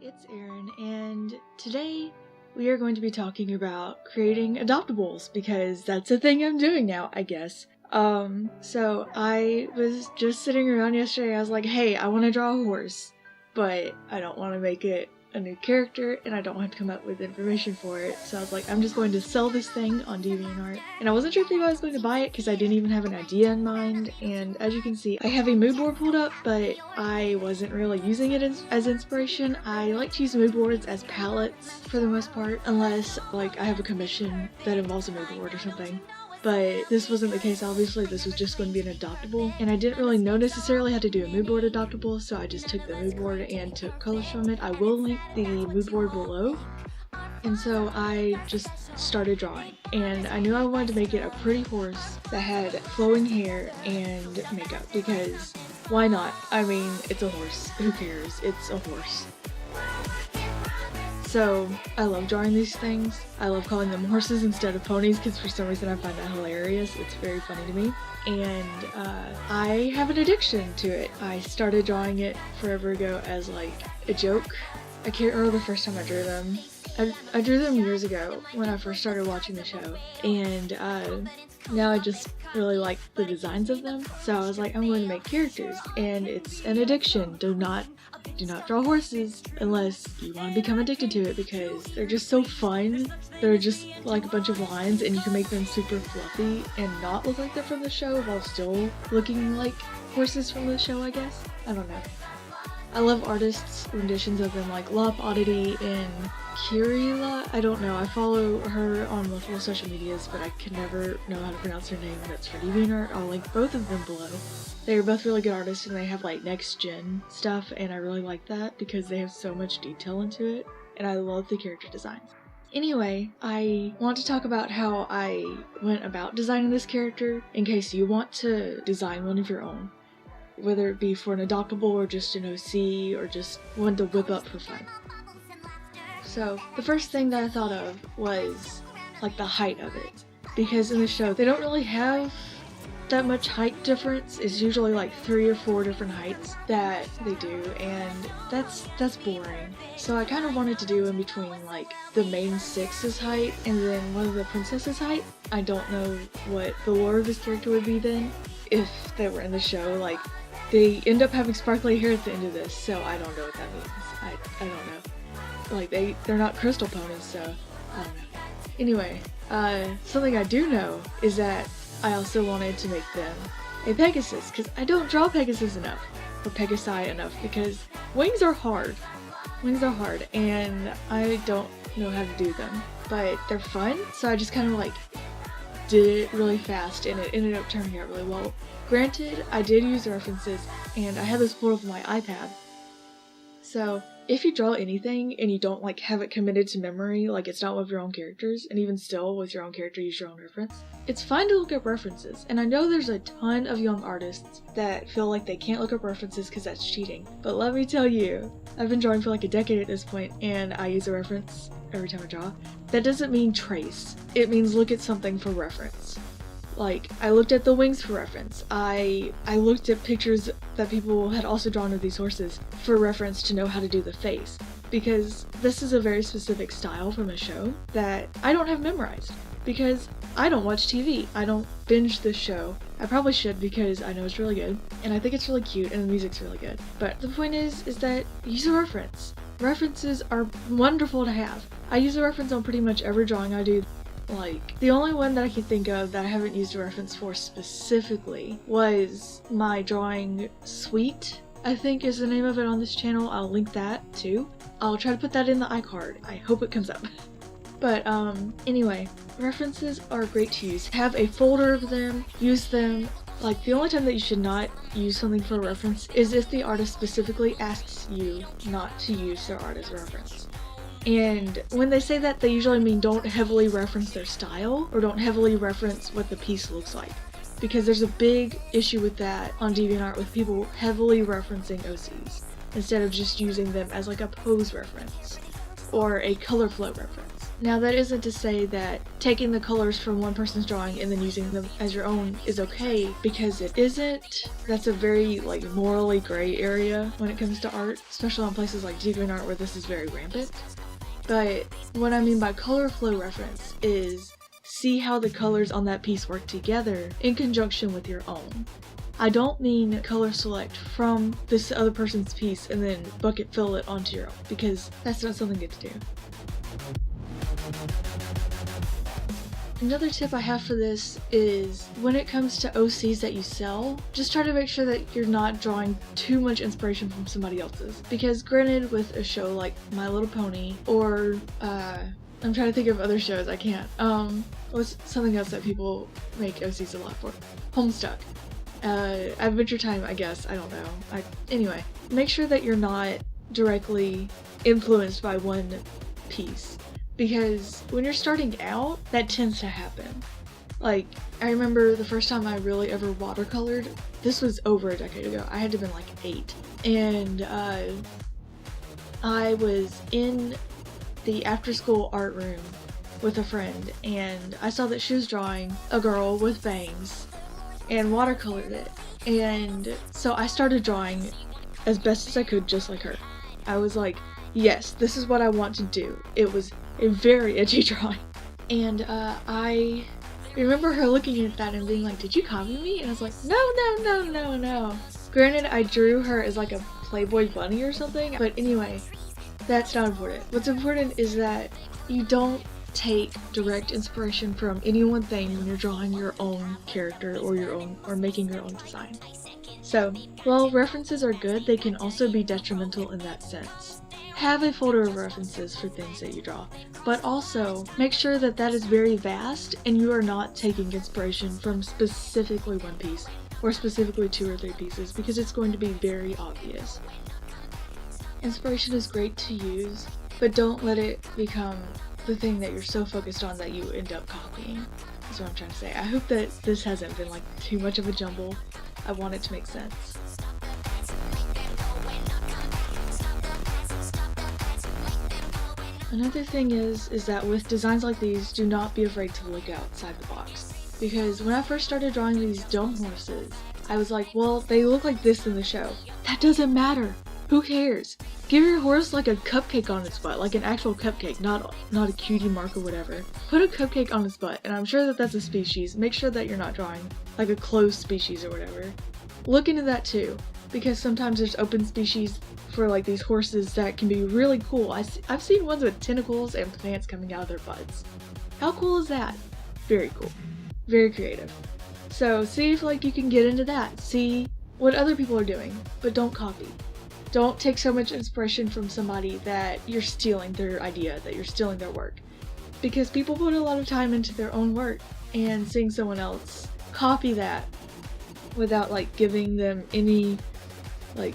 it's Erin, and today we are going to be talking about creating adoptables, because that's a thing I'm doing now, I guess. So I was just sitting around yesterday, I was like, hey, I want to draw a horse, but I don't want to make it a new character, and I don't want to come up with information for it, so I was like, I'm just going to sell this thing on DeviantArt. And I wasn't sure if I was going to buy it because I didn't even have an idea in mind, and as you can see, I have a mood board pulled up, but I wasn't really using it as inspiration. I like to use mood boards as palettes for the most part, unless like I have a commission that involves a mood board or something. But this wasn't the case, obviously. This was just going to be an adoptable, and I didn't really know necessarily how to do a mood board adoptable, so I just took the mood board and took colors from it. I will link the mood board below. And so I just started drawing, and I knew I wanted to make it a pretty horse that had flowing hair and makeup, because why not? I mean, it's a horse. Who cares? It's a horse. So I love drawing these things. I love calling them horses instead of ponies because for some reason I find that hilarious. It's very funny to me. And I have an addiction to it. I started drawing it forever ago as like a joke. I can't remember the first time I drew them. I drew them years ago when I first started watching the show. And now I just really like the designs of them. So I was like, I'm going to make characters. And it's an addiction. Do not draw horses unless you want to become addicted to it, because they're just so fun. They're just like a bunch of lines, and you can make them super fluffy and not look like they're from the show while still looking like horses from the show, I guess. I don't know. I love artists' renditions of them, like Lop Oddity and Kirila. I don't know. I follow her on multiple social medias, but I can never know how to pronounce her name. That's for DeviantArt. I'll link both of them below. They are both really good artists, and they have like next gen stuff, and I really like that because they have so much detail into it, and I love the character designs. Anyway, I want to talk about how I went about designing this character in case you want to design one of your own, whether it be for an adoptable or just an OC or just one to whip up for fun. So the first thing that I thought of was like the height of it, because in the show they don't really have that much height difference. It's usually like 3 or 4 different heights that they do, and that's boring. So I kind of wanted to do in between like the main 6's height and then one of the princess's height. I don't know what the lore of this character would be then if they were in the show. Like, they end up having sparkly hair at the end of this, so I don't know what that means. I don't know. Like, they're not crystal ponies, so I don't know. Anyway, something I do know is that I also wanted to make them a Pegasus, because I don't draw Pegasus enough, or Pegasi enough, because wings are hard. Wings are hard, and I don't know how to do them, but they're fun, so I just kind of like did it really fast, and it ended up turning out really well. Granted, I did use the references, and I had this pulled up on my iPad. So if you draw anything and you don't like have it committed to memory, like it's not one of your own characters, and even still with your own character use your own reference, it's fine to look up references. And I know there's a ton of young artists that feel like they can't look up references because that's cheating. But let me tell you, I've been drawing for like a decade at this point, and I use a reference every time I draw. That doesn't mean trace. It means look at something for reference. Like, I looked at the wings for reference. I looked at pictures that people had also drawn of these horses for reference to know how to do the face. Because this is a very specific style from a show that I don't have memorized. Because I don't watch TV. I don't binge this show. I probably should, because I know it's really good. And I think it's really cute, and the music's really good. But the point is that use a reference. References are wonderful to have. I use a reference on pretty much every drawing I do. Like, the only one that I can think of that I haven't used a reference for specifically was my drawing Sweet, I think is the name of it on this channel. I'll link that too. I'll try to put that in the iCard. I hope it comes up. But anyway, references are great to use. Have a folder of them, use them. Like, the only time that you should not use something for a reference is if the artist specifically asks you not to use their art as a reference. And when they say that, they usually mean don't heavily reference their style, or don't heavily reference what the piece looks like. Because there's a big issue with that on DeviantArt, with people heavily referencing OCs, instead of just using them as like a pose reference, or a color flow reference. Now that isn't to say that taking the colors from one person's drawing and then using them as your own is okay, because it isn't. That's a very morally gray area when it comes to art, especially on places like DeviantArt where this is very rampant. But what I mean by color flow reference is see how the colors on that piece work together in conjunction with your own. I don't mean color select from this other person's piece and then bucket fill it onto your own, because that's not something good to do. Another tip I have for this is when it comes to OCs that you sell, just try to make sure that you're not drawing too much inspiration from somebody else's. Because granted, with a show like My Little Pony or I'm trying to think of other shows, I can't. What's something else that people make OCs a lot for? Homestuck. Adventure Time, I guess. I don't know. Anyway, make sure that you're not directly influenced by one piece. Because when you're starting out, that tends to happen. I remember the first time I really ever watercolored, this was over a decade ago. I had to have been 8. And I was in the after-school art room with a friend, and I saw that she was drawing a girl with bangs and watercolored it. And so I started drawing as best as I could, just like her. I was like, yes, this is what I want to do. It was a very edgy drawing. And I remember her looking at that and being like, did you copy me? And I was like, no. Granted, I drew her as a Playboy bunny or something, but anyway, that's not important. What's important is that you don't take direct inspiration from any one thing when you're drawing your own character or making your own design. So, while references are good, they can also be detrimental in that sense. Have a folder of references for things that you draw, but also make sure that that is very vast and you are not taking inspiration from specifically one piece or specifically 2 or 3 pieces, because it's going to be very obvious. Inspiration is great to use, but don't let it become the thing that you're so focused on that you end up copying. That's what I'm trying to say. I hope that this hasn't been too much of a jumble. I want it to make sense. Another thing is that with designs like these, do not be afraid to look outside the box. Because when I first started drawing these dumb horses, I was like, well, they look like this in the show. That doesn't matter. Who cares? Give your horse a cupcake on its butt, an actual cupcake, not a cutie mark or whatever. Put a cupcake on its butt, and I'm sure that that's a species. Make sure that you're not drawing a closed species or whatever. Look into that too, because sometimes there's open species for these horses that can be really cool. I've seen ones with tentacles and plants coming out of their butts. How cool is that? Very cool. Very creative. So see if you can get into that. See what other people are doing, but don't copy. Don't take so much inspiration from somebody that you're stealing their idea, that you're stealing their work. Because people put a lot of time into their own work, and seeing someone else copy that without giving them any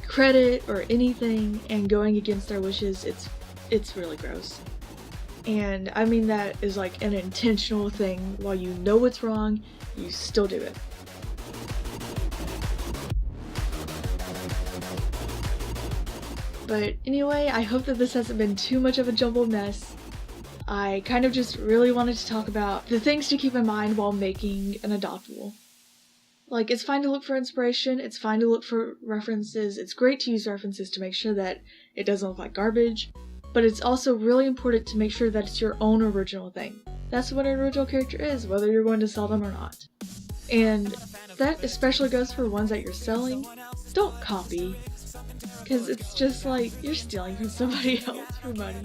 credit or anything and going against their wishes, it's really gross. And I mean that is an intentional thing. While you know what's wrong, you still do it. But anyway, I hope that this hasn't been too much of a jumbled mess. I kind of just really wanted to talk about the things to keep in mind while making an adoptable. It's fine to look for inspiration, it's fine to look for references, it's great to use references to make sure that it doesn't look like garbage, but it's also really important to make sure that it's your own original thing. That's what an original character is, whether you're going to sell them or not. And that especially goes for ones that you're selling. Don't copy. Because it's just you're stealing from somebody else for money.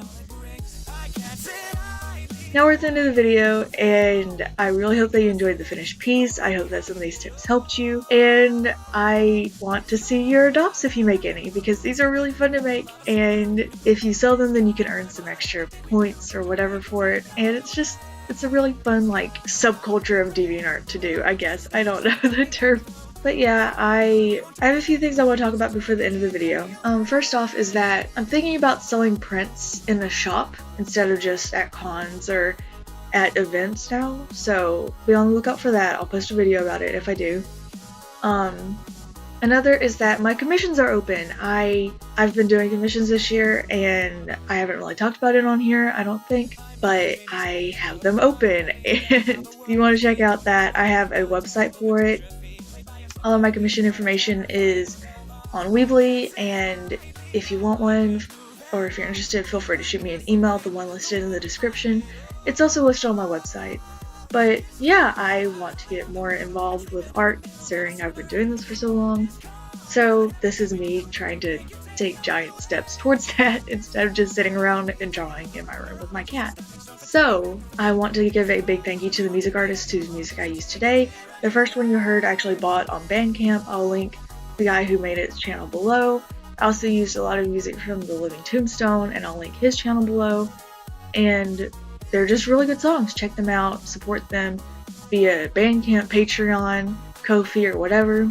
Now we're at the end of the video, and I really hope that you enjoyed the finished piece. I hope that some of these tips helped you, and I want to see your adopts if you make any, because these are really fun to make, and if you sell them, then you can earn some extra points or whatever for it, and it's a really fun subculture of DeviantArt to do, I guess. I don't know the term. But yeah, I have a few things I want to talk about before the end of the video. First off is that I'm thinking about selling prints in the shop instead of just at cons or at events now. So be on the lookout for that. I'll post a video about it if I do. Another is that my commissions are open. I've been doing commissions this year and I haven't really talked about it on here, I don't think, but I have them open. And if you want to check out that, I have a website for it. All of my commission information is on Weebly, and if you want one or if you're interested, feel free to shoot me an email, the one listed in the description. It's also listed on my website. But yeah, I want to get more involved with art considering I've been doing this for so long. So this is me trying to take giant steps towards that instead of just sitting around and drawing in my room with my cat. So I want to give a big thank you to the music artists whose music I used today. The first one you heard I actually bought on Bandcamp. I'll link the guy who made its channel below. I also used a lot of music from The Living Tombstone, and I'll link his channel below. And they're just really good songs. Check them out, support them via Bandcamp, Patreon, Ko-fi, or whatever.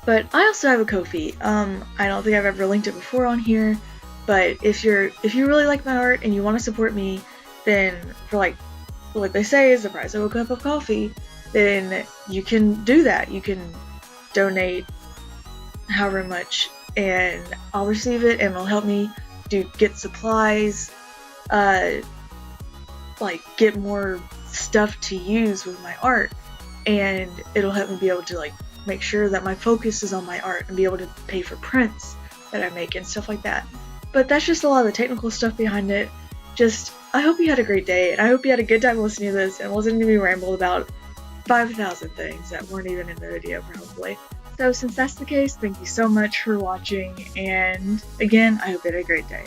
But I also have a Ko-fi. I don't think I've ever linked it before on here, but if you really like my art and you want to support me, then for like what they say is the price of a cup of coffee, then you can do that. You can donate however much, and I'll receive it, and it'll help me get supplies, like get more stuff to use with my art, and it'll help me be able to like make sure that my focus is on my art and be able to pay for prints that I make and stuff like that. But that's just a lot of the technical stuff behind it. Just, I hope you had a great day, and I hope you had a good time listening to this and wasn't going to be rambled about 5,000 things that weren't even in the video probably. So since that's the case, thank you so much for watching, and again, I hope you had a great day.